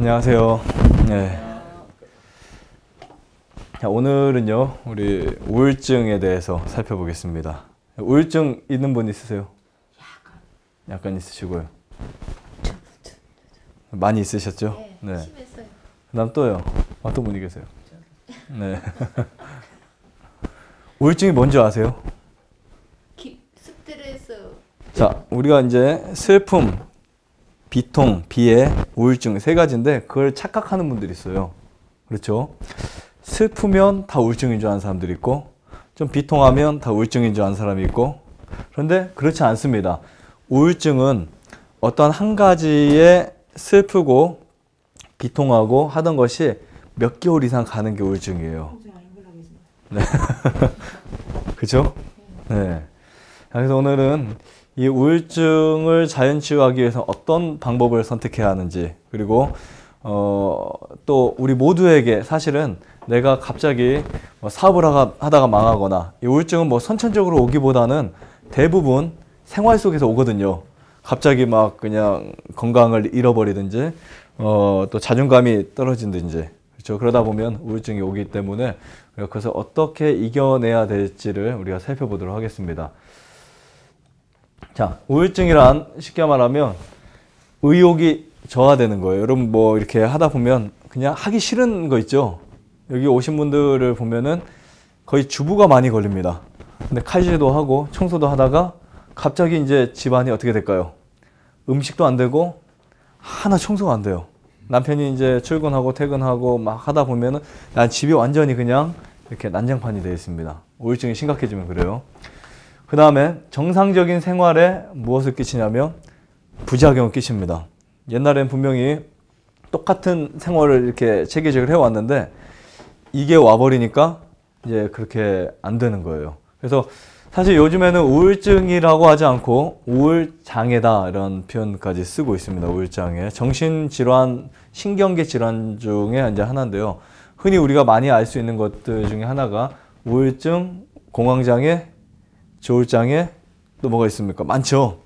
안녕하세요. 네. 자, 오늘은요, 우리 우울증에 대해서 살펴보겠습니다. 우울증 있는 분 있으세요? 약간 있으시고요. 많이 있으셨죠? 네. 심했어요. 그다음 또요. 어떤 분이 계세요? 네. 우울증이 뭔지 아세요? 스트레스. 자, 우리가 이제 슬픔, 비통, 비애, 우울증 세 가지인데 그걸 착각하는 분들이 있어요. 그렇죠? 슬프면 다 우울증인 줄 아는 사람들이 있고, 좀 비통하면 다 우울증인 줄 아는 사람이 있고, 그런데 그렇지 않습니다. 우울증은 어떤 한 가지에 슬프고 비통하고 하던 것이 몇 개월 이상 가는 게 우울증이에요. 네. 그죠? 네. 그래서 오늘은 이 우울증을 자연 치유하기 위해서 어떤 방법을 선택해야 하는지, 그리고 또 우리 모두에게 사실은 내가 갑자기 사업을 하다가 망하거나, 이 우울증은 뭐 선천적으로 오기보다는 대부분 생활 속에서 오거든요. 갑자기 막 그냥 건강을 잃어버리든지 또 자존감이 떨어진든지, 그렇죠? 그러다 보면 우울증이 오기 때문에 그래서 어떻게 이겨내야 될지를 우리가 살펴보도록 하겠습니다. 자, 우울증이란 쉽게 말하면 의욕이 저하되는 거예요. 여러분 뭐 이렇게 하다 보면 그냥 하기 싫은 거 있죠? 여기 오신 분들을 보면은 거의 주부가 많이 걸립니다. 근데 칼질도 하고 청소도 하다가 갑자기 이제 집안이 어떻게 될까요? 음식도 안 되고 하나 청소가 안 돼요. 남편이 이제 출근하고 퇴근하고 막 하다 보면은 난 집이 완전히 그냥 이렇게 난장판이 되어 있습니다. 우울증이 심각해지면 그래요. 그 다음에 정상적인 생활에 무엇을 끼치냐면 부작용을 끼칩니다. 옛날엔 분명히 똑같은 생활을 이렇게 체계적으로 해왔는데 이게 와버리니까 이제 그렇게 안 되는 거예요. 그래서 사실 요즘에는 우울증이라고 하지 않고 우울장애다 이런 표현까지 쓰고 있습니다. 우울장애. 정신질환, 신경계 질환 중에 이제 하나인데요. 흔히 우리가 많이 알 수 있는 것들 중에 하나가 우울증, 공황장애, 조울장애, 또 뭐가 있습니까? 많죠.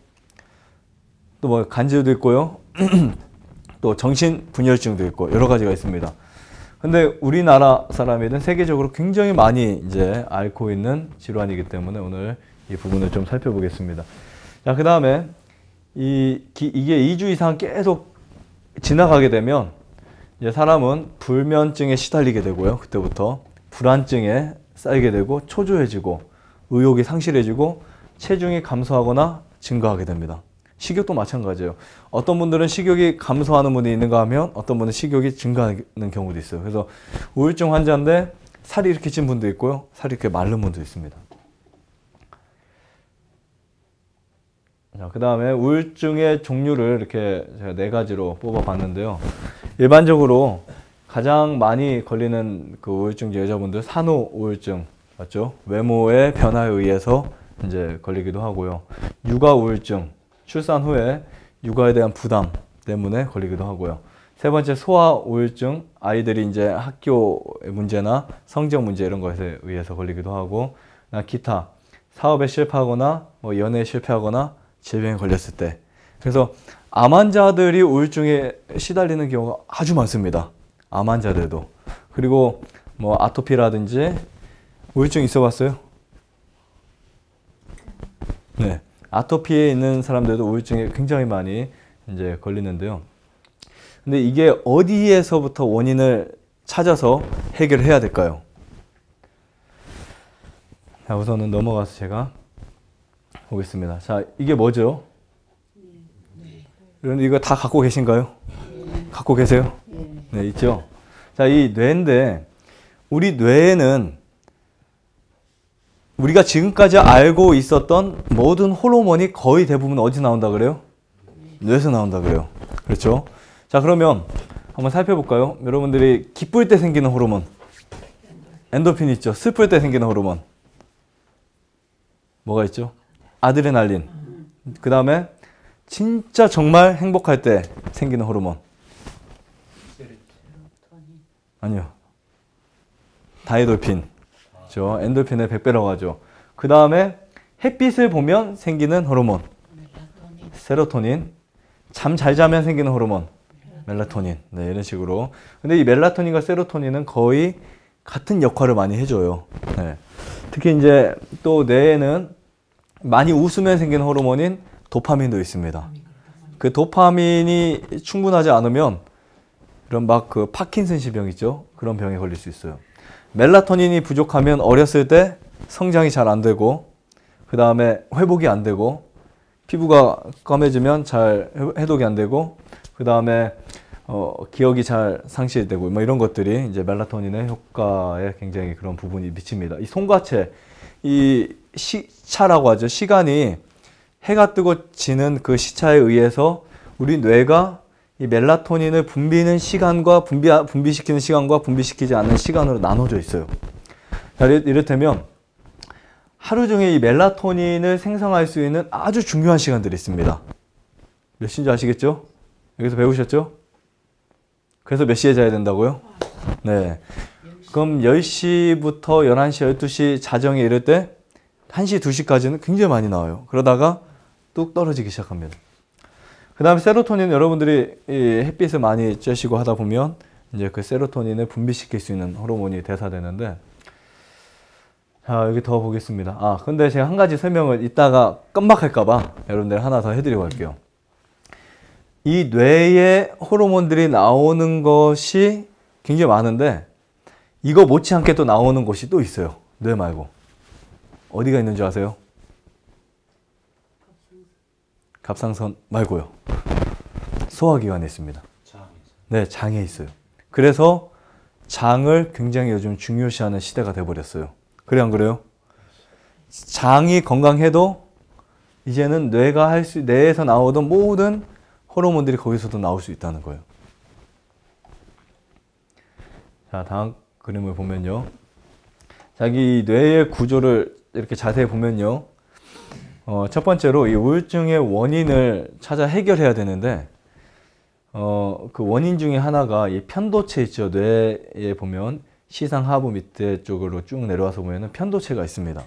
또 뭐 간질도 있고요. 또 정신분열증도 있고 여러 가지가 있습니다. 근데 우리나라 사람이든 세계적으로 굉장히 많이 이제 앓고 있는 질환이기 때문에 오늘 이 부분을 좀 살펴보겠습니다. 자, 그 다음에 이게 2주 이상 계속 지나가게 되면 이제 사람은 불면증에 시달리게 되고요. 그때부터 불안증에 쌓이게 되고 초조해지고 의욕이 상실해지고 체중이 감소하거나 증가하게 됩니다. 식욕도 마찬가지예요. 어떤 분들은 식욕이 감소하는 분이 있는가 하면 어떤 분은 식욕이 증가하는 경우도 있어요. 그래서 우울증 환자인데 살이 이렇게 찐 분도 있고요. 살이 이렇게 마른 분도 있습니다. 자, 그 다음에 우울증의 종류를 이렇게 제가 4가지로 뽑아봤는데요. 일반적으로 가장 많이 걸리는 그 우울증 여자분들 산후 우울증 맞죠? 외모의 변화에 의해서 이제 걸리기도 하고요. 육아 우울증, 출산 후에 육아에 대한 부담 때문에 걸리기도 하고요. 세 번째 소아 우울증, 아이들이 이제 학교 문제나 성적 문제 이런 것에 의해서 걸리기도 하고, 기타 사업에 실패하거나 뭐 연애에 실패하거나 질병에 걸렸을 때. 그래서 암 환자들이 우울증에 시달리는 경우가 아주 많습니다. 암 환자들도. 그리고 뭐 아토피라든지 우울증 있어 봤어요? 네. 아토피에 있는 사람들도 우울증에 굉장히 많이 이제 걸리는데요. 근데 이게 어디에서부터 원인을 찾아서 해결해야 될까요? 자, 우선은 넘어가서 제가 보겠습니다. 자, 이게 뭐죠? 여러분 이거 다 갖고 계신가요? 갖고 계세요? 네, 있죠? 자, 이 뇌인데 우리 뇌에는 우리가 지금까지 알고 있었던 모든 호르몬이 거의 대부분 어디서 나온다 그래요? 뇌에서 나온다 그래요. 그렇죠? 자, 그러면 한번 살펴볼까요? 여러분들이 기쁠 때 생기는 호르몬 엔도핀 있죠? 슬플 때 생기는 호르몬 뭐가 있죠? 아드레날린. 그 다음에 진짜 정말 행복할 때 생기는 호르몬 아니요. 다이돌핀. 엔도핀의 100배라고 하죠. 그 다음에 햇빛을 보면 생기는 호르몬 세로토닌. 잠 잘 자면 생기는 호르몬 멜라토닌. 네, 이런 식으로. 근데 이 멜라토닌과 세로토닌은 거의 같은 역할을 많이 해줘요. 네. 특히 이제 또 뇌에는 많이 웃으면 생기는 호르몬인 도파민도 있습니다. 그 도파민이 충분하지 않으면 이런 막 그 파킨슨氏병 있죠? 그런 병에 걸릴 수 있어요. 멜라토닌이 부족하면 어렸을 때 성장이 잘 안 되고, 그 다음에 회복이 안 되고, 피부가 검해지면 잘 해독이 안 되고, 그 다음에 기억이 잘 상실되고, 뭐 이런 것들이 이제 멜라토닌의 효과에 굉장히 그런 부분이 미칩니다. 이 송과체, 이 시차라고 하죠. 시간이 해가 뜨고 지는 그 시차에 의해서 우리 뇌가 이 멜라토닌을 분비는 시간과 분비시키는 시간과 분비시키지 않는 시간으로 나눠져 있어요. 자, 이를테면 하루 중에 이 멜라토닌을 생성할 수 있는 아주 중요한 시간들이 있습니다. 몇 시인지 아시겠죠? 여기서 배우셨죠? 그래서 몇 시에 자야 된다고요? 네. 그럼 10시부터 11시, 12시 자정에 이럴 때 1시, 2시까지는 굉장히 많이 나와요. 그러다가 뚝 떨어지기 시작합니다. 그 다음에 세로토닌, 여러분들이 이 햇빛을 많이 쬐시고 하다 보면 이제 그 세로토닌을 분비시킬 수 있는 호르몬이 대사되는데, 자, 여기 더 보겠습니다. 아, 근데 제가 한 가지 설명을 이따가 깜박할까봐 여러분들 하나 더 해드리고 갈게요. 이 뇌의 호르몬들이 나오는 것이 굉장히 많은데, 이거 못지않게 또 나오는 곳이 또 있어요. 뇌 말고. 어디가 있는 줄 아세요? 갑상선 말고요. 소화기관에 있습니다. 네, 장에 있어요. 그래서 장을 굉장히 요즘 중요시하는 시대가 돼버렸어요. 그래 안 그래요? 장이 건강해도 이제는 뇌에서 나오던 모든 호르몬들이 거기서도 나올 수 있다는 거예요. 자, 다음 그림을 보면요. 자기 뇌의 구조를 이렇게 자세히 보면요. 첫 번째로 이 우울증의 원인을 찾아 해결해야 되는데, 그 원인 중에 하나가 이 편도체 있죠. 뇌에 보면 시상 하부 밑에 쪽으로 쭉 내려와서 보면은 편도체가 있습니다.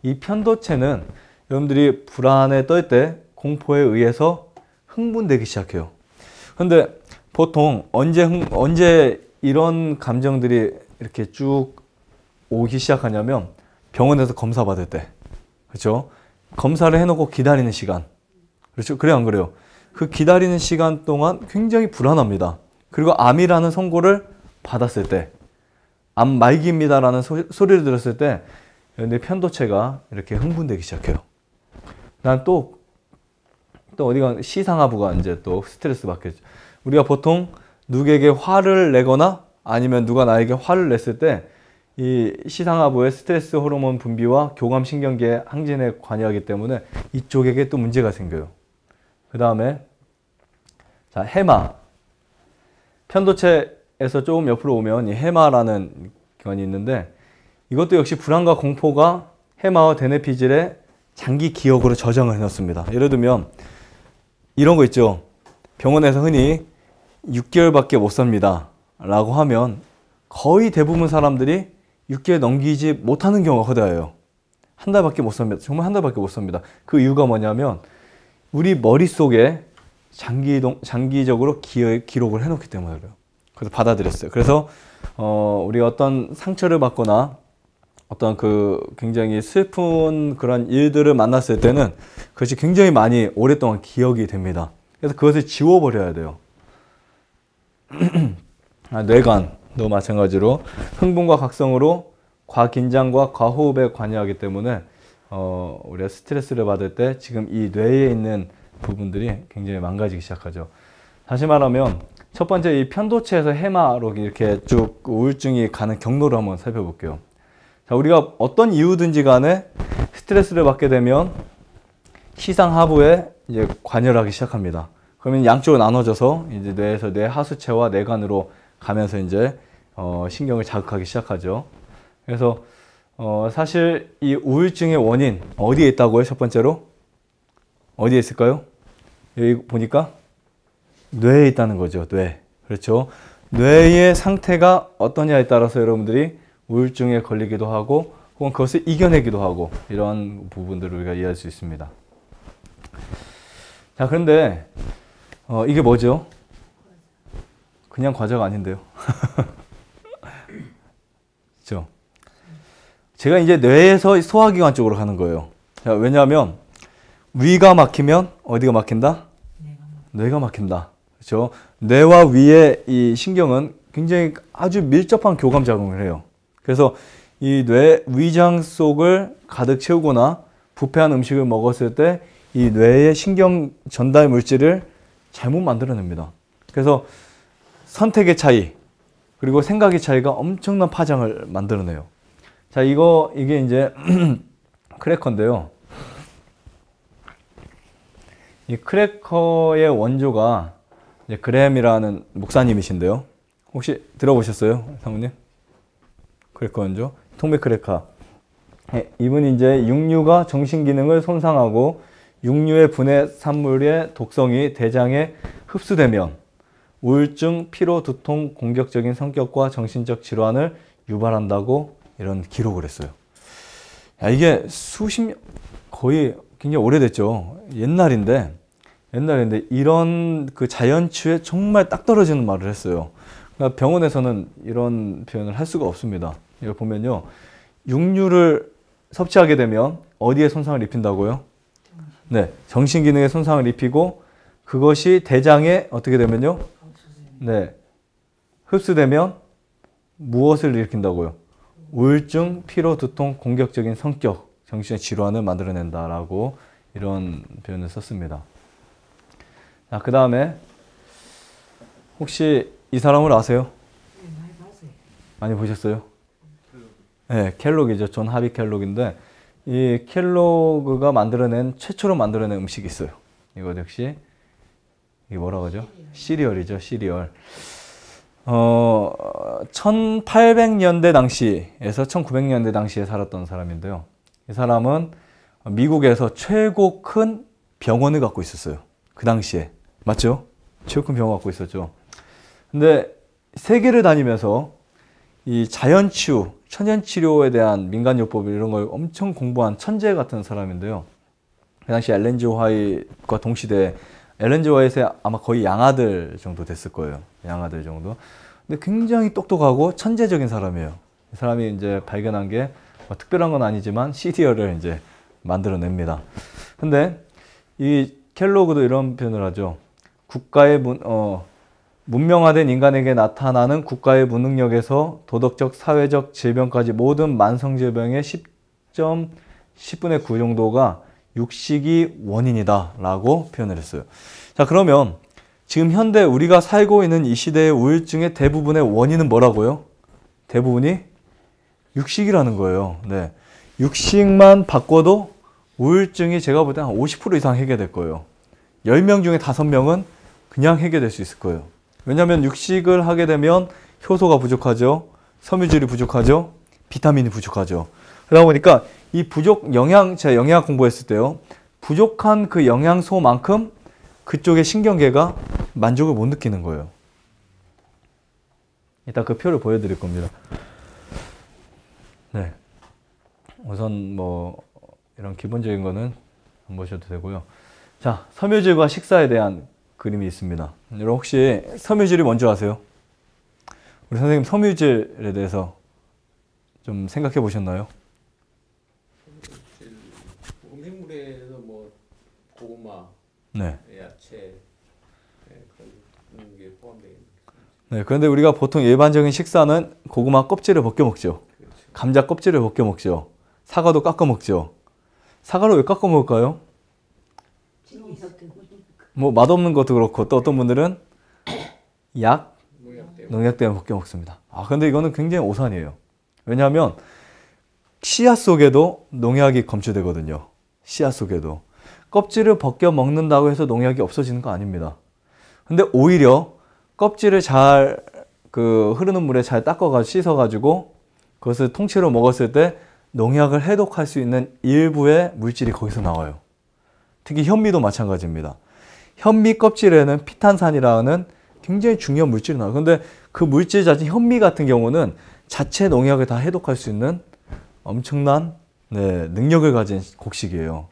이 편도체는 여러분들이 불안에 떨 때 공포에 의해서 흥분되기 시작해요. 근데 보통 언제 이런 감정들이 이렇게 쭉 오기 시작하냐면 병원에서 검사 받을 때. 그렇죠? 검사를 해놓고 기다리는 시간. 그렇죠? 그래 안 그래요? 그 기다리는 시간 동안 굉장히 불안합니다. 그리고 암이라는 선고를 받았을 때, 암 말기입니다라는 소리를 들었을 때 내 편도체가 이렇게 흥분되기 시작해요. 난 또 어디가 시상하부가 이제 또 스트레스 받겠죠. 우리가 보통 누구에게 화를 내거나 아니면 누가 나에게 화를 냈을 때 이 시상하부의 스트레스 호르몬 분비와 교감신경계의 항진에 관여하기 때문에 이쪽에게 또 문제가 생겨요. 그 다음에 자, 해마. 편도체에서 조금 옆으로 오면 이 해마라는 기관이 있는데, 이것도 역시 불안과 공포가 해마와 대뇌피질의 장기 기억으로 저장을 해놓습니다. 예를 들면 이런 거 있죠. 병원에서 흔히 6개월밖에 못 삽니다 라고 하면 거의 대부분 사람들이 6개월 넘기지 못하는 경우가 허다해요. 한 달밖에 못 삽니다. 정말 한 달밖에 못 삽니다. 그 이유가 뭐냐면 우리 머릿속에 장기적으로 기록을 해놓기 때문에 그래요. 그래서 받아들였어요. 그래서 우리가 어떤 상처를 받거나 어떤 그 굉장히 슬픈 그런 일들을 만났을 때는 그것이 굉장히 많이 오랫동안 기억이 됩니다. 그래서 그것을 지워버려야 돼요. 뇌간도 마찬가지로 흥분과 각성으로 과긴장과 과호흡에 관여하기 때문에 우리가 스트레스를 받을 때 지금 이 뇌에 있는 부분들이 굉장히 망가지기 시작하죠. 다시 말하면 첫 번째 이 편도체에서 해마로 이렇게 쭉 우울증이 가는 경로를 한번 살펴볼게요. 자, 우리가 어떤 이유든지 간에 스트레스를 받게 되면 시상하부에 이제 관여를 하기 시작합니다. 그러면 양쪽으로 나눠져서 이제 뇌에서 뇌 하수체와 뇌간으로 가면서 이제 신경을 자극하기 시작하죠. 그래서 사실 이 우울증의 원인 어디에 있다고요? 첫 번째로 어디에 있을까요? 여기 보니까 뇌에 있다는 거죠. 뇌. 그렇죠. 뇌의 상태가 어떠냐에 따라서 여러분들이 우울증에 걸리기도 하고 혹은 그것을 이겨내기도 하고 이런 부분들을 우리가 이해할 수 있습니다. 자, 그런데 이게 뭐죠? 그냥 과자가 아닌데요. 그렇죠? 제가 이제 뇌에서 소화기관 쪽으로 가는 거예요. 자, 왜냐하면 위가 막히면 어디가 막힌다? 뇌가 막힌다. 그렇죠? 뇌와 위의 이 신경은 굉장히 아주 밀접한 교감 작용을 해요. 그래서 이 뇌 위장 속을 가득 채우거나 부패한 음식을 먹었을 때 이 뇌의 신경 전달 물질을 잘못 만들어냅니다. 그래서 선택의 차이 그리고 생각의 차이가 엄청난 파장을 만들어내요. 자, 이게 이제 크래커인데요. 이 크래커의 원조가 이제 그램이라는 목사님이신데요. 혹시 들어보셨어요, 사모님? 크래커 원조? 통밀 크래커. 이분이 이제 육류가 정신 기능을 손상하고 육류의 분해 산물의 독성이 대장에 흡수되면 우울증, 피로, 두통, 공격적인 성격과 정신적 질환을 유발한다고 이런 기록을 했어요. 야, 이게 수십 년, 거의 굉장히 오래됐죠. 옛날인데 이런 그 자연치유에 정말 딱 떨어지는 말을 했어요. 그러니까 병원에서는 이런 표현을 할 수가 없습니다. 이걸 보면요. 육류를 섭취하게 되면 어디에 손상을 입힌다고요? 네, 정신기능에 손상을 입히고 그것이 대장에 어떻게 되면요? 네, 흡수되면 무엇을 일으킨다고요? 우울증, 피로, 두통, 공격적인 성격, 정신의 질환을 만들어낸다라고 이런 표현을 썼습니다. 자, 그 다음에 혹시 이 사람을 아세요? 네, 많이 봤어요. 많이 보셨어요? 네, 켈록이죠. 존 하비 켈록인데 이 켈로그가 최초로 만들어낸 음식이 있어요. 이거 역시 이게 뭐라고 하죠? 시리얼이죠, 시리얼. 1800년대 당시에서 1900년대 당시에 살았던 사람인데요. 이 사람은 미국에서 최고 큰 병원을 갖고 있었어요. 그 당시에. 맞죠? 최고 큰 병원 갖고 있었죠. 근데 세계를 다니면서 이 자연치유, 천연치료에 대한 민간요법 이런 걸 엄청 공부한 천재 같은 사람인데요. 그 당시 엘렌 G 화이트과 동시대에 엘렌 G 화이트의 아마 거의 양아들 정도 됐을 거예요. 양아들 정도. 근데 굉장히 똑똑하고 천재적인 사람이에요. 이 사람이 이제 발견한 게 뭐 특별한 건 아니지만 시리얼을 이제 만들어냅니다. 근데 이 켈로그도 이런 표현을 하죠. 문명화된 인간에게 나타나는 국가의 무능력에서 도덕적, 사회적 질병까지 모든 만성질병의 10분의 9 정도가 육식이 원인이다 라고 표현을 했어요. 자, 그러면 지금 현대 우리가 살고 있는 이 시대의 우울증의 대부분의 원인은 뭐라고요? 대부분이 육식이라는 거예요. 네. 육식만 바꿔도 우울증이 제가 볼 때 한 50% 이상 해결될 거예요. 10명 중에 5명은 그냥 해결될 수 있을 거예요. 왜냐하면 육식을 하게 되면 효소가 부족하죠. 섬유질이 부족하죠. 비타민이 부족하죠. 그러다 보니까 이 제가 영양학 공부했을 때요. 부족한 그 영양소만큼 그쪽의 신경계가 만족을 못 느끼는 거예요. 이따 그 표를 보여드릴 겁니다. 네. 우선 뭐 이런 기본적인 거는 안 보셔도 되고요. 자, 섬유질과 식사에 대한 그림이 있습니다. 여러분 혹시 섬유질이 뭔지 아세요? 우리 선생님 섬유질에 대해서 좀 생각해 보셨나요? 음식물에서 뭐 고구마, 네. 야채 그런 게 포함되어 있는. 네. 그런데 우리가 보통 일반적인 식사는 고구마 껍질을 벗겨 먹죠. 그렇죠. 감자 껍질을 벗겨 먹죠. 사과도 깎아 먹죠. 사과를 왜 깎아 먹을까요? 뭐 맛없는 것도 그렇고 또 어떤 분들은 농약 때문에 벗겨 먹습니다. 아, 근데 이거는 굉장히 오산이에요. 왜냐하면 씨앗 속에도 농약이 검출되거든요. 씨앗 속에도. 껍질을 벗겨 먹는다고 해서 농약이 없어지는 거 아닙니다. 근데 오히려 껍질을 잘 흐르는 물에 잘 닦아가지고 씻어가지고 그것을 통째로 먹었을 때 농약을 해독할 수 있는 일부의 물질이 거기서 나와요. 특히 현미도 마찬가지입니다. 현미 껍질에는 피탄산이라는 굉장히 중요한 물질이 나와요. 근데 그 물질 자체, 현미 같은 경우는 자체 농약을 다 해독할 수 있는 엄청난 능력을 가진 곡식이에요.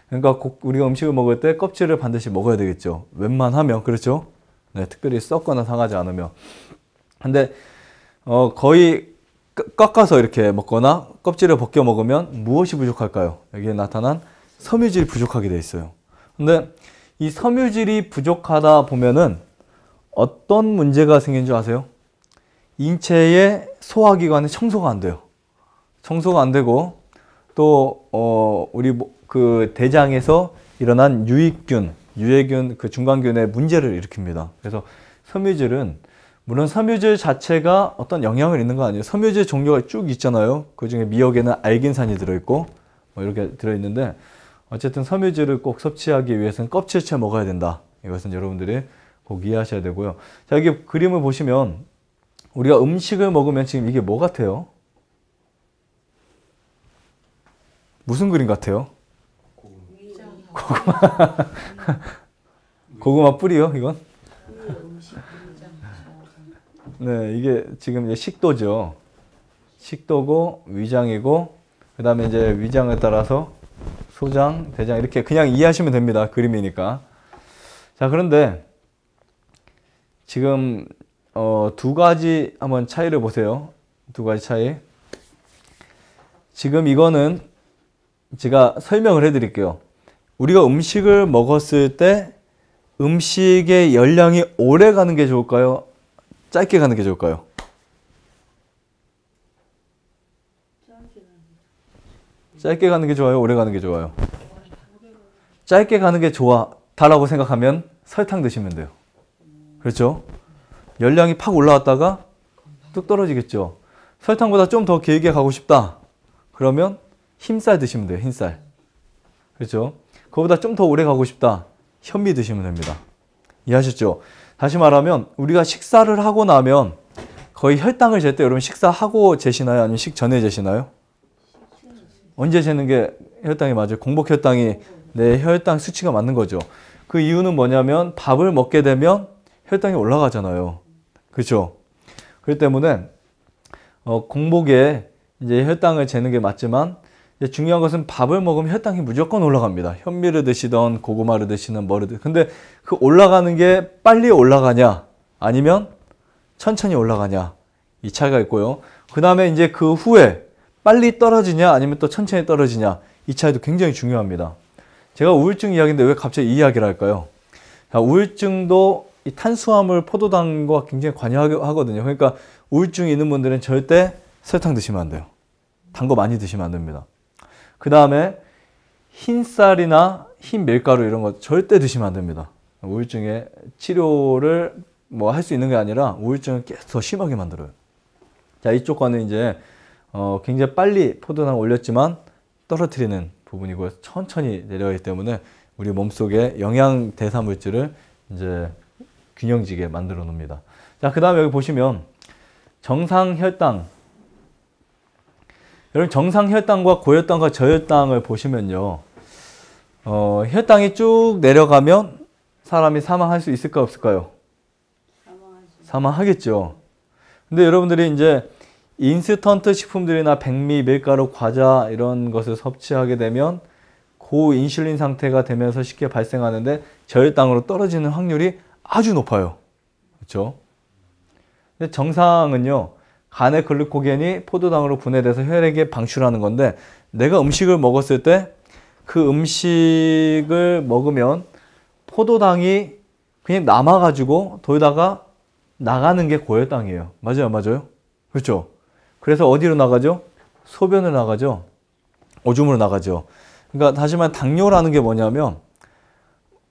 그러니까 우리가 음식을 먹을 때 껍질을 반드시 먹어야 되겠죠. 웬만하면, 그렇죠? 네, 특별히 썩거나 상하지 않으면. 근데 거의 깎아서 이렇게 먹거나 껍질을 벗겨 먹으면 무엇이 부족할까요? 여기에 나타난 섬유질이 부족하게 돼 있어요. 근데 이 섬유질이 부족하다 보면은 어떤 문제가 생긴 줄 아세요? 인체의 소화기관에 청소가 안 돼요. 청소가 안 되고 또 우리 그 대장에서 일어난 유익균, 유해균, 그 중간균의 문제를 일으킵니다. 그래서 섬유질은 물론 섬유질 자체가 어떤 영향을 있는 거 아니에요. 섬유질 종류가 쭉 있잖아요. 그 중에 미역에는 알긴산이 들어있고 뭐 이렇게 들어있는데 어쨌든 섬유질을 꼭 섭취하기 위해서는 껍질째 먹어야 된다. 이것은 여러분들이 꼭 이해하셔야 되고요. 자, 여기 그림을 보시면 우리가 음식을 먹으면 지금 이게 뭐 같아요? 무슨 그림 같아요? 고구마 뿌리요, 이건? 네, 이게 지금 식도죠. 식도고 위장이고 그 다음에 이제 위장에 따라서 소장, 대장 이렇게 그냥 이해하시면 됩니다. 그림이니까. 자, 그런데 지금 두 가지 한번 차이를 보세요. 두 가지 차이. 지금 이거는 제가 설명을 해드릴게요. 우리가 음식을 먹었을 때 음식의 열량이 오래 가는 게 좋을까요? 짧게 가는 게 좋을까요? 짧게 가는 게 좋아요? 오래 가는 게 좋아요? 짧게 가는 게 좋다라고 생각하면 설탕 드시면 돼요. 그렇죠? 열량이 팍 올라왔다가 뚝 떨어지겠죠. 설탕보다 좀 더 길게 가고 싶다. 그러면 흰쌀 드시면 돼요. 흰쌀. 그렇죠? 그거보다 좀 더 오래 가고 싶다. 현미 드시면 됩니다. 이해하셨죠? 다시 말하면 우리가 식사를 하고 나면 거의 혈당을 잴 때 여러분 식사하고 재시나요? 아니면 식전에 재시나요? 언제 재는 게 혈당이 맞아요? 공복 혈당이 내 혈당 수치가 맞는 거죠. 그 이유는 뭐냐면 밥을 먹게 되면 혈당이 올라가잖아요. 그렇죠? 그렇기 때문에 공복에 이제 혈당을 재는 게 맞지만 이제 중요한 것은 밥을 먹으면 혈당이 무조건 올라갑니다. 현미를 드시던 고구마를 드시는 뭐를 드시든. 근데 그 올라가는 게 빨리 올라가냐 아니면 천천히 올라가냐 이 차이가 있고요. 그 다음에 이제 그 후에 빨리 떨어지냐 아니면 또 천천히 떨어지냐 이 차이도 굉장히 중요합니다. 제가 우울증 이야기인데 왜 갑자기 이 이야기를 할까요? 자, 우울증도 이 탄수화물, 포도당과 굉장히 관여하거든요. 그러니까 우울증이 있는 분들은 절대 설탕 드시면 안 돼요. 단 거 많이 드시면 안 됩니다. 그 다음에 흰쌀이나 흰 밀가루 이런 거 절대 드시면 안 됩니다. 우울증의 치료를 뭐 할 수 있는 게 아니라 우울증을 계속 더 심하게 만들어요. 자, 이쪽 거는 이제 굉장히 빨리 포도당 올렸지만 떨어뜨리는 부분이고 천천히 내려가기 때문에 우리 몸속에 영양 대사 물질을 이제 균형지게 만들어 놓습니다. 자, 그 다음에 여기 보시면 정상 혈당. 여러분 정상 혈당과 고혈당과 저혈당을 보시면요. 혈당이 쭉 내려가면 사람이 사망할 수 있을까 없을까요? 사망하겠죠. 근데 여러분들이 이제 인스턴트 식품들이나 백미, 밀가루, 과자 이런 것을 섭취하게 되면 고인슐린 상태가 되면서 쉽게 발생하는데 저혈당으로 떨어지는 확률이 아주 높아요. 그렇죠? 근데 정상은요. 간의 글루코겐이 포도당으로 분해돼서 혈액에 방출하는 건데 내가 음식을 먹었을 때 그 음식을 먹으면 포도당이 그냥 남아가지고 돌다가 나가는 게 고혈당이에요. 맞아요, 맞아요? 그렇죠? 그래서 어디로 나가죠? 소변으로 나가죠. 오줌으로 나가죠. 그러니까 다시 말해 당뇨라는 게 뭐냐면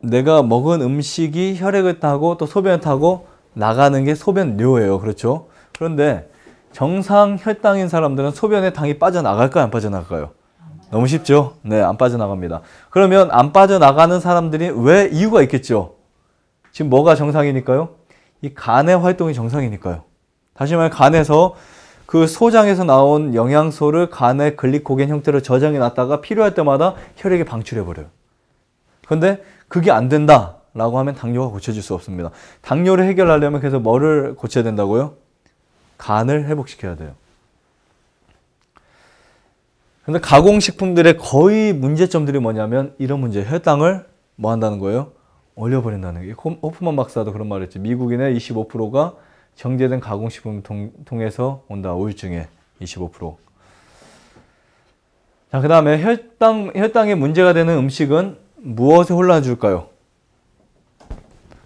내가 먹은 음식이 혈액을 타고 또 소변을 타고 나가는 게 소변료예요. 그렇죠? 그런데 정상 혈당인 사람들은 소변에 당이 빠져나갈까요? 안 빠져나갈까요? 너무 쉽죠? 네, 안 빠져나갑니다. 그러면 안 빠져나가는 사람들이 왜 이유가 있겠죠? 지금 뭐가 정상이니까요? 이 간의 활동이 정상이니까요. 다시 말해 간에서 그 소장에서 나온 영양소를 간의 글리코겐 형태로 저장해 놨다가 필요할 때마다 혈액에 방출해 버려요. 그런데 그게 안 된다라고 하면 당뇨가 고쳐질 수 없습니다. 당뇨를 해결하려면 그래서 뭐를 고쳐야 된다고요? 간을 회복시켜야 돼요. 근데 가공식품들의 거의 문제점들이 뭐냐면 이런 문제, 혈당을 뭐 한다는 거예요? 얼려버린다는 게. 호프만 박사도 그런 말을 했지. 미국인의 25%가 정제된 가공식품을 통해서 온다. 우울증에 25%. 자, 그 다음에 혈당에 문제가 되는 음식은 무엇에 혼란을 줄까요?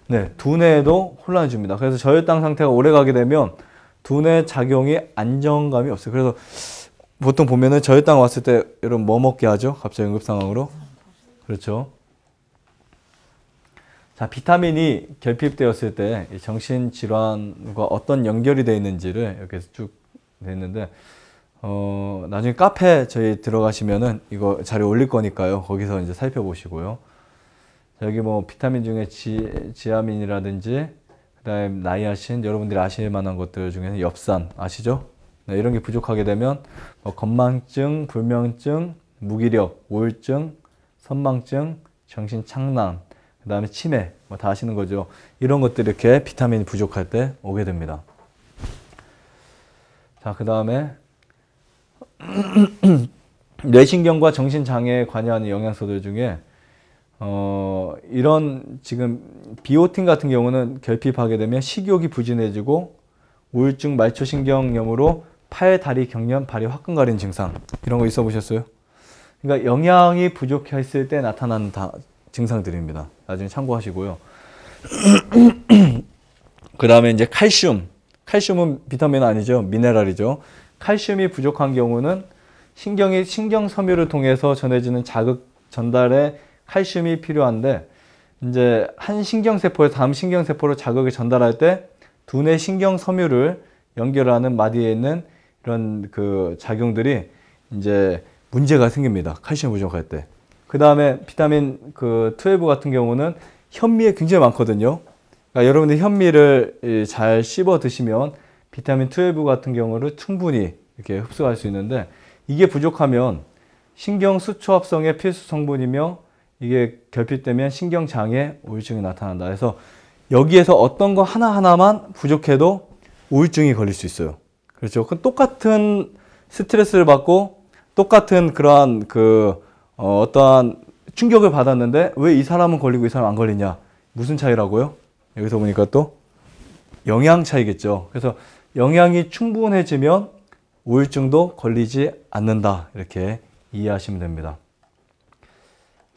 네, 두뇌에도 혼란을 줍니다. 그래서 저혈당 상태가 오래 가게 되면 두뇌 작용이 안정감이 없어요. 그래서 보통 보면은 저혈당 왔을 때 여러분 뭐 먹게 하죠? 갑자기 응급 상황으로. 그렇죠. 자, 비타민이 결핍되었을 때 정신질환과 어떤 연결이 되어 있는지를 이렇게 쭉 되어 있는데, 나중에 카페 저희 들어가시면은 이거 자료 올릴 거니까요. 거기서 이제 살펴보시고요. 여기 뭐 비타민 중에 지아민이라든지, 그 다음에 나이아신, 여러분들이 아실 만한 것들 중에는 엽산, 아시죠? 네, 이런 게 부족하게 되면 뭐 건망증, 불면증, 무기력, 우울증, 선망증, 정신착란, 그 다음에 치매, 뭐 다 아시는 거죠. 이런 것들이 이렇게 비타민이 부족할 때 오게 됩니다. 자, 그 다음에 뇌신경과 정신장애에 관여하는 영양소들 중에 이런 지금 비오틴 같은 경우는 결핍하게 되면 식욕이 부진해지고 우울증, 말초신경염으로 팔, 다리 경련, 발이 화끈 가리는 증상, 이런 거 있어 보셨어요? 그러니까 영양이 부족했을 때 나타나는 증상들입니다. 나중에 참고하시고요. 그 다음에 이제 칼슘은 비타민 아니죠. 미네랄이죠. 칼슘이 부족한 경우는 신경 섬유를 통해서 전해지는 자극 전달에 칼슘이 필요한데, 이제 한 신경세포에서 다음 신경세포로 자극을 전달할 때 두뇌 신경 섬유를 연결하는 마디에 있는 이런 그 작용들이 이제 문제가 생깁니다. 칼슘 부족할 때. 그 다음에 비타민 12 같은 경우는 현미에 굉장히 많거든요. 그러니까 여러분들 현미를 잘 씹어 드시면 비타민 12 같은 경우를 충분히 이렇게 흡수할 수 있는데, 이게 부족하면 신경 수초합성의 필수 성분이며 이게 결핍되면 신경장애, 우울증이 나타난다. 그래서 여기에서 어떤 거 하나하나만 부족해도 우울증이 걸릴 수 있어요. 그렇죠. 똑같은 스트레스를 받고 똑같은 그러한 어떠한 충격을 받았는데 왜 이 사람은 걸리고 이 사람은 안 걸리냐? 무슨 차이라고요? 여기서 보니까 또 영양 차이겠죠. 그래서 영양이 충분해지면 우울증도 걸리지 않는다. 이렇게 이해하시면 됩니다.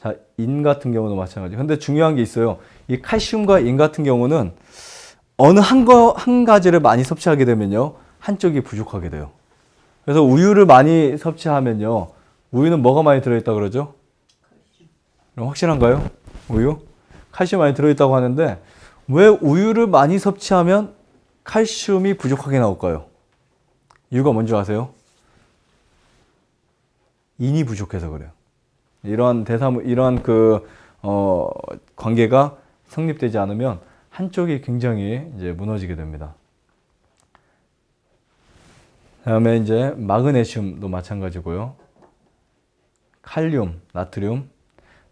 자, 인 같은 경우도 마찬가지예요. 근데 중요한 게 있어요. 이 칼슘과 인 같은 경우는 어느 한 가지를 많이 섭취하게 되면요, 한쪽이 부족하게 돼요. 그래서 우유를 많이 섭취하면요, 우유는 뭐가 많이 들어있다 그러죠? 그럼 확실한가요? 우유? 칼슘 많이 들어있다고 하는데 왜 우유를 많이 섭취하면 칼슘이 부족하게 나올까요? 이유가 뭔지 아세요? 인이 부족해서 그래요. 이러한 관계가 성립되지 않으면 한쪽이 굉장히 이제 무너지게 됩니다. 다음에 이제 마그네슘도 마찬가지고요. 칼륨, 나트륨.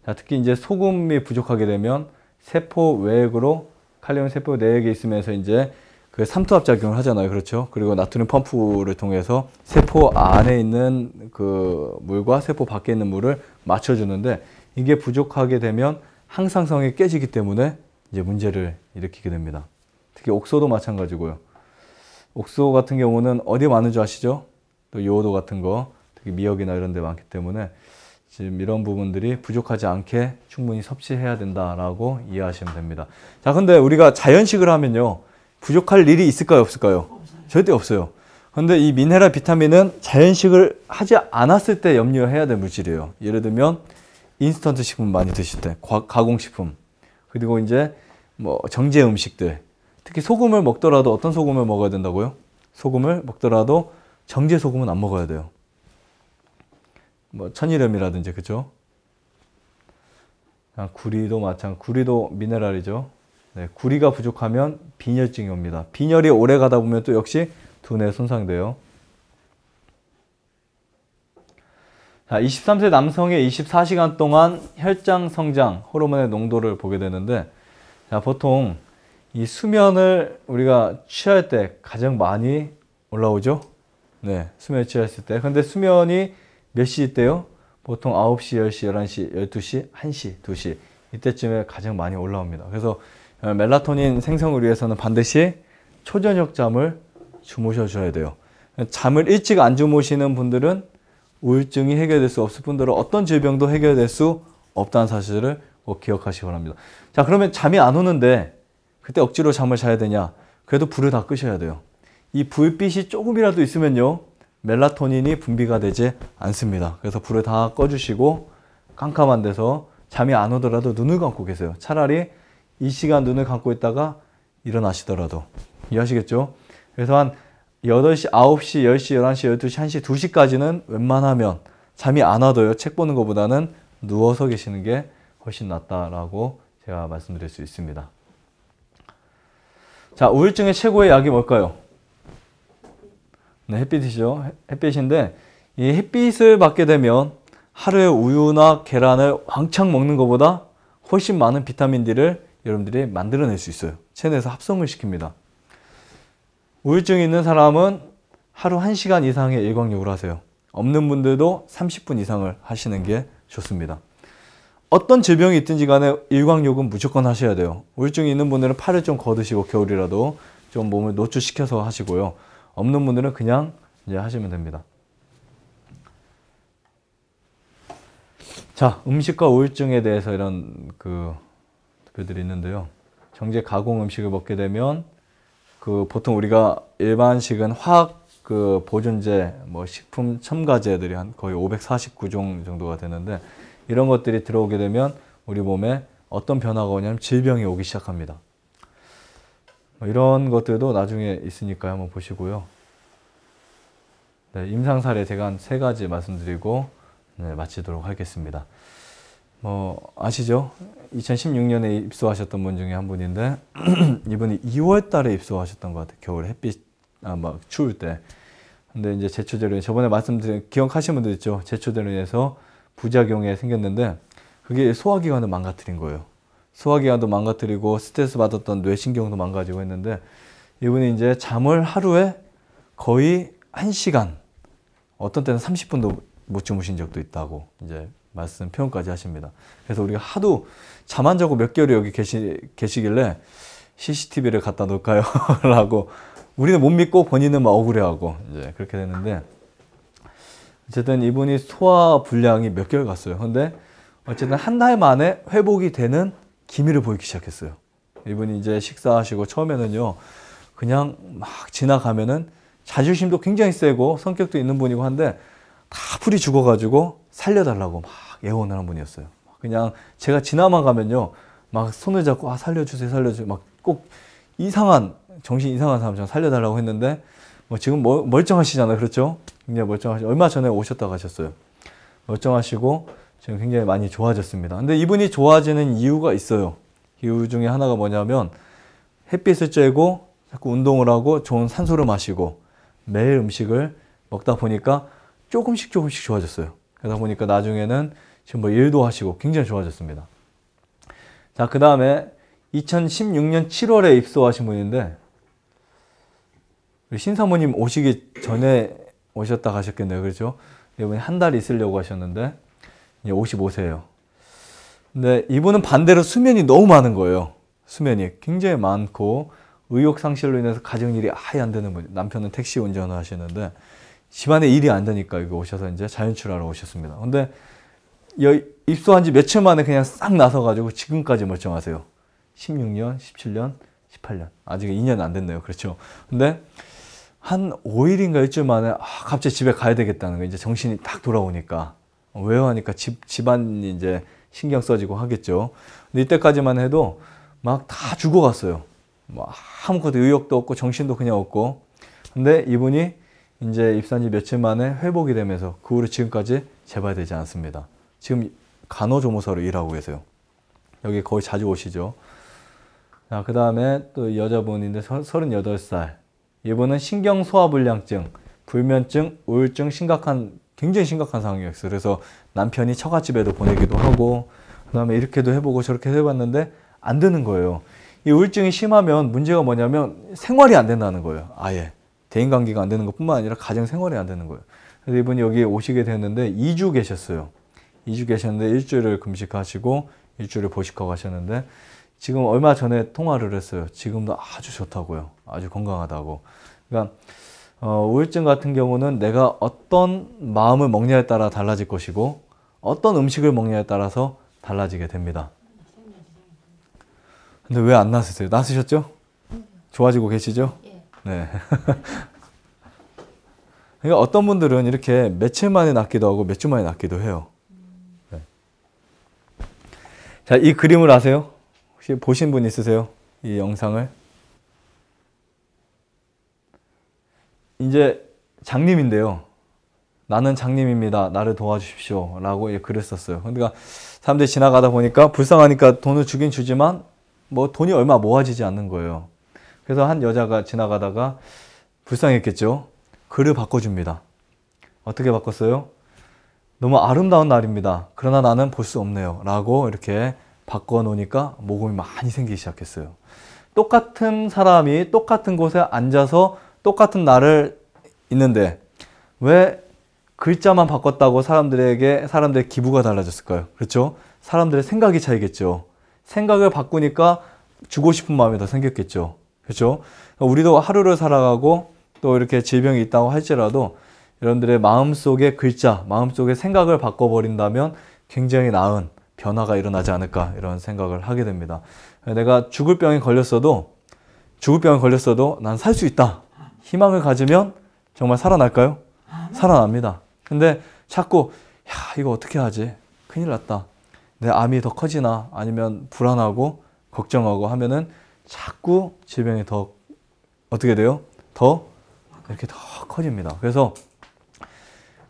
자, 특히 이제 소금이 부족하게 되면 세포 외액으로 칼륨 세포 내액에 있으면서 이제 그 삼투압 작용을 하잖아요. 그렇죠? 그리고 나트륨 펌프를 통해서 세포 안에 있는 그 물과 세포 밖에 있는 물을 맞춰주는데, 이게 부족하게 되면 항상성이 깨지기 때문에 이제 문제를 일으키게 됩니다. 특히 옥소도 마찬가지고요. 옥소 같은 경우는 어디에 많은 줄 아시죠? 또 요오도 같은 거, 특히 미역이나 이런 데 많기 때문에 지금 이런 부분들이 부족하지 않게 충분히 섭취해야 된다라고 이해하시면 됩니다. 자, 근데 우리가 자연식을 하면요, 부족할 일이 있을까요, 없을까요? 절대 없어요. 근데 이 미네랄 비타민은 자연식을 하지 않았을 때 염려해야 될 물질이에요. 예를 들면 인스턴트 식품 많이 드실 때, 가공식품, 그리고 이제 뭐 정제 음식들, 특히 소금을 먹더라도 어떤 소금을 먹어야 된다고요? 소금을 먹더라도 정제 소금은 안 먹어야 돼요. 뭐 천일염이라든지, 그죠? 구리도 구리도 미네랄이죠. 네, 구리가 부족하면 빈혈증이 옵니다. 빈혈이 오래 가다 보면 또 역시 두뇌 손상돼요. 자, 23세 남성의 24시간 동안 혈장 성장 호르몬의 농도를 보게 되는데, 자, 보통 이 수면을 우리가 취할 때 가장 많이 올라오죠? 네, 수면을 취했을 때. 근데 수면이 몇 시 때요? 보통 9시, 10시, 11시, 12시, 1시, 2시. 이때쯤에 가장 많이 올라옵니다. 그래서 멜라토닌 생성을 위해서는 반드시 초저녁 잠을 주무셔 줘야 돼요. 잠을 일찍 안 주무시는 분들은 우울증이 해결될 수 없을 뿐더러 어떤 질병도 해결될 수 없다는 사실을 꼭 기억하시기 바랍니다. 자, 그러면 잠이 안 오는데 그때 억지로 잠을 자야 되냐? 그래도 불을 다 끄셔야 돼요. 이 불빛이 조금이라도 있으면요, 멜라토닌이 분비가 되지 않습니다. 그래서 불을 다 꺼주시고 깜깜한 데서 잠이 안 오더라도 눈을 감고 계세요. 차라리 이 시간 눈을 감고 있다가 일어나시더라도. 이해하시겠죠? 그래서 한 8시, 9시, 10시, 11시, 12시, 1시, 2시까지는 웬만하면 잠이 안 와도요, 책 보는 것보다는 누워서 계시는 게 훨씬 낫다라고 제가 말씀드릴 수 있습니다. 자, 우울증의 최고의 약이 뭘까요? 네, 햇빛이죠. 햇빛인데 이 햇빛을 받게 되면 하루에 우유나 계란을 왕창 먹는 것보다 훨씬 많은 비타민 D를 여러분들이 만들어낼 수 있어요. 체내에서 합성을 시킵니다. 우울증이 있는 사람은 하루 1시간 이상의 일광욕을 하세요. 없는 분들도 30분 이상을 하시는 게 좋습니다. 어떤 질병이 있든지 간에 일광욕은 무조건 하셔야 돼요. 우울증이 있는 분들은 팔을 좀 걷으시고 겨울이라도 좀 몸을 노출시켜서 하시고요. 없는 분들은 그냥 이제 하시면 됩니다. 자, 음식과 우울증에 대해서 이런 투표들이 있는데요. 정제 가공 음식을 먹게 되면 보통 우리가 일반식은 화학 보존제, 식품 첨가제들이 한 거의 549종 정도가 되는데 이런 것들이 들어오게 되면 우리 몸에 어떤 변화가 오냐면 질병이 오기 시작합니다. 이런 것들도 나중에 있으니까 한번 보시고요. 네, 임상 사례 제가 한 3가지 말씀드리고 마치도록 하겠습니다. 아시죠? 2016년에 입소하셨던 분 중에 한 분인데 이분이 2월 달에 입소하셨던 것 같아요. 겨울 햇빛 막 추울 때. 근데 이제 제초제로 저번에 말씀드린 기억하시는 분들 있죠? 제초제로 인해서 부작용이 생겼는데 그게 소화기관을 망가뜨린 거예요. 소화기관도 망가뜨리고 스트레스 받았던 뇌신경도 망가지고 했는데 이분이 이제 잠을 하루에 거의 1시간, 어떤 때는 30분도 못 주무신 적도 있다고 이제 표현까지 하십니다. 그래서 우리가 하도 잠 안 자고 몇 개월이 여기 계시길래 CCTV를 갖다 놓을까요? 라고 우리는 못 믿고 본인은 막 억울해하고 이제 그렇게 됐는데 어쨌든 이분이 소화 불량이 몇 개월 갔어요. 근데 어쨌든 한 달 만에 회복이 되는 기미를 보이기 시작했어요. 이분이 이제 식사하시고 처음에는요, 그냥 막 지나가면은 자존심도 굉장히 세고 성격도 있는 분이고 한데 다 풀이 죽어가지고 살려달라고 막 애원을 한 분이었어요. 그냥 제가 지나만 가면요, 막 손을 잡고 살려주세요, 살려주세요. 막 꼭 정신 이상한 사람처럼 살려달라고 했는데 지금 멀쩡하시잖아요, 그렇죠? 굉장히 멀쩡하시고 얼마 전에 오셨다 가셨어요. 멀쩡하시고 지금 굉장히 많이 좋아졌습니다. 근데 이분이 좋아지는 이유가 있어요. 이유 중에 하나가 뭐냐면 햇빛을 쬐고 자꾸 운동을 하고 좋은 산소를 마시고 매일 음식을 먹다 보니까 조금씩 좋아졌어요. 그러다 보니까 나중에는 지금 일도 하시고 굉장히 좋아졌습니다. 자, 그 다음에 2016년 7월에 입소하신 분인데 우리 신사모님 오시기 전에 오셨다 가셨겠네요. 그렇죠? 이분이 한 달 있으려고 하셨는데 이제 55세예요. 근데 이분은 반대로 수면이 너무 많은 거예요. 수면이 굉장히 많고 의욕 상실로 인해서 가정일이 아예 안 되는 분. 남편은 택시 운전을 하시는데 집안에 일이 안 되니까 여기 오셔서 이제 자연출하러 오셨습니다. 근데 입소한 지 며칠 만에 그냥 싹 나서가지고 지금까지 멀쩡하세요. 16년, 17년, 18년. 아직 2년 안 됐네요. 그렇죠. 근데 한 5일인가 일주일 만에 갑자기 집에 가야 되겠다는 거, 이제 정신이 딱 돌아오니까. 왜요? 하니까 집안이 이제 신경 써지고 하겠죠. 근데 이때까지만 해도 막 다 죽어갔어요. 아무것도 의욕도 없고 정신도 그냥 없고. 근데 이분이 이제 입사한 지 며칠 만에 회복이 되면서 그 후로 지금까지 재발되지 않습니다. 지금 간호조무사로 일하고 계세요. 여기 거의 자주 오시죠. 자, 그 다음에 또 여자분인데 38살. 이분은 신경소화불량증, 불면증, 우울증 굉장히 심각한 상황이었어요. 그래서 남편이 처갓집에도 보내기도 하고, 그 다음에 이렇게도 해보고 저렇게 해봤는데 안 되는 거예요. 이 우울증이 심하면 문제가 뭐냐면 생활이 안 된다는 거예요. 아예. 대인관계가 안 되는 것뿐만 아니라 가정생활이 안 되는 거예요. 그래서 이분이 여기 오시게 됐는데 2주 계셨어요. 2주 계셨는데 일주일을 금식하시고 일주일에 보식하고 하셨는데 지금 얼마 전에 통화를 했어요. 지금도 아주 좋다고요. 아주 건강하다고. 그러니까 우울증 같은 경우는 내가 어떤 마음을 먹냐에 따라 달라질 것이고 어떤 음식을 먹냐에 따라서 달라지게 됩니다. 근데 왜 안 나으세요? 나으셨죠? 좋아지고 계시죠? 네. 그러니까 어떤 분들은 이렇게 며칠 만에 낫기도 하고 몇 주 만에 낫기도 해요. 네. 자, 이 그림을 아세요? 혹시 보신 분 있으세요? 이 영상을? 이제 장님인데요. 나는 장님입니다. 나를 도와주십시오. 라고 글을 썼어요. 그러니까 사람들이 지나가다 보니까 불쌍하니까 돈을 주긴 주지만 뭐 돈이 얼마 모아지지 않는 거예요. 그래서 한 여자가 지나가다가 불쌍했겠죠. 글을 바꿔줍니다. 어떻게 바꿨어요? 너무 아름다운 날입니다. 그러나 나는 볼 수 없네요. 라고 이렇게 바꿔놓으니까 모금이 많이 생기기 시작했어요. 똑같은 사람이 똑같은 곳에 앉아서 똑같은 날을 있는데 왜 글자만 바꿨다고 사람들의 기부가 달라졌을까요? 그렇죠? 사람들의 생각이 차이겠죠. 생각을 바꾸니까 주고 싶은 마음이 더 생겼겠죠. 그렇죠? 우리도 하루를 살아가고 또 이렇게 질병이 있다고 할지라도 여러분들의 마음속의 글자, 마음속의 생각을 바꿔버린다면 굉장히 나은 변화가 일어나지 않을까 이런 생각을 하게 됩니다. 내가 죽을 병에 걸렸어도 난 살 수 있다. 희망을 가지면 정말 살아날까요? 살아납니다. 근데 자꾸 이거 어떻게 하지? 큰일 났다. 내 암이 더 커지나 아니면 불안하고 걱정하고 하면은 자꾸 질병이 더 어떻게 돼요? 이렇게 더 커집니다. 그래서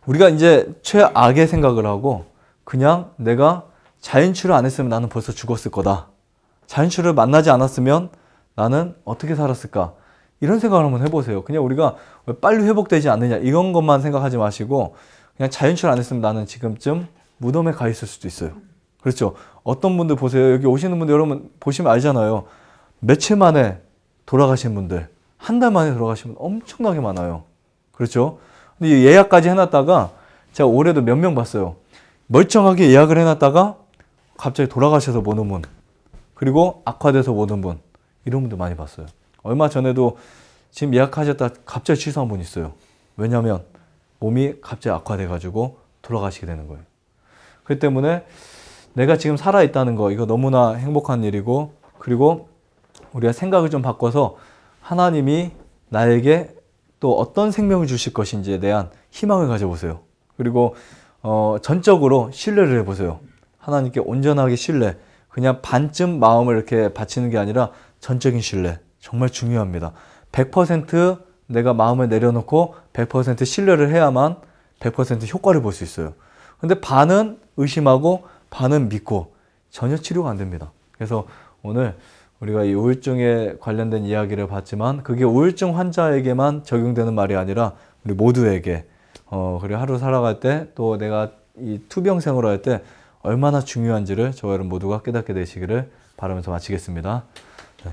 우리가 이제 최악의 생각을 하고 그냥 내가 자연치료 안 했으면 나는 벌써 죽었을 거다. 자연치료를 만나지 않았으면 나는 어떻게 살았을까? 이런 생각을 한번 해보세요. 그냥 우리가 왜 빨리 회복되지 않느냐 이런 것만 생각하지 마시고 그냥 자연치료 안 했으면 나는 지금쯤 무덤에 가 있을 수도 있어요. 그렇죠? 어떤 분들 보세요. 여기 오시는 분들 여러분 보시면 알잖아요. 며칠 만에 돌아가신 분들, 한 달 만에 돌아가신 분 엄청나게 많아요. 그렇죠? 근데 예약까지 해놨다가 제가 올해도 몇 명 봤어요. 멀쩡하게 예약을 해놨다가 갑자기 돌아가셔서 보는 분, 그리고 악화돼서 보는 분, 이런 분들 많이 봤어요. 얼마 전에도 지금 예약하셨다 갑자기 취소한 분 있어요. 왜냐하면 몸이 갑자기 악화돼가지고 돌아가시게 되는 거예요. 그렇기 때문에 내가 지금 살아있다는 거 이거 너무나 행복한 일이고, 그리고 우리가 생각을 좀 바꿔서 하나님이 나에게 또 어떤 생명을 주실 것인지에 대한 희망을 가져보세요. 그리고 전적으로 신뢰를 해보세요. 하나님께 온전하게 신뢰, 그냥 반쯤 마음을 이렇게 바치는 게 아니라 전적인 신뢰, 정말 중요합니다. 100% 내가 마음을 내려놓고 100% 신뢰를 해야만 100% 효과를 볼 수 있어요. 근데 반은 의심하고 반은 믿고 전혀 치료가 안 됩니다. 그래서 오늘 우리가 이 우울증에 관련된 이야기를 봤지만 그게 우울증 환자에게만 적용되는 말이 아니라 우리 모두에게 그리고 하루 살아갈 때 또 내가 이 투병생활을 할 때 얼마나 중요한지를 저와 여러분 모두가 깨닫게 되시기를 바라면서 마치겠습니다. 네.